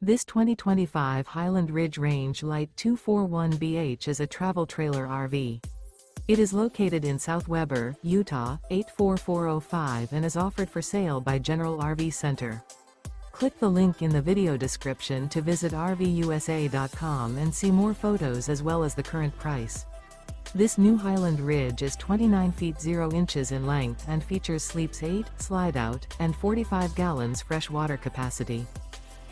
This 2025 Highland Ridge Range Lite 241BH is a travel trailer RV. It is located in South Weber, Utah, 84405 and is offered for sale by General RV Center. Click the link in the video description to visit RVUSA.com and see more photos as well as the current price. This new Highland Ridge is 29 feet 0 inches in length and features sleeps 8, slide-out, and 45 gallons fresh water capacity.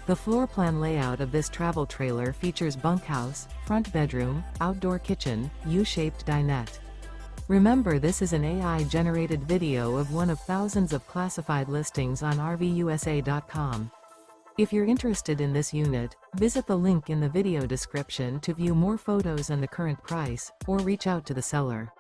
The floor plan layout of this travel trailer features bunkhouse, front bedroom, outdoor kitchen, U-shaped dinette. Remember, this is an AI-generated video of one of thousands of classified listings on RVUSA.com. If you're interested in this unit, visit the link in the video description to view more photos and the current price, or reach out to the seller.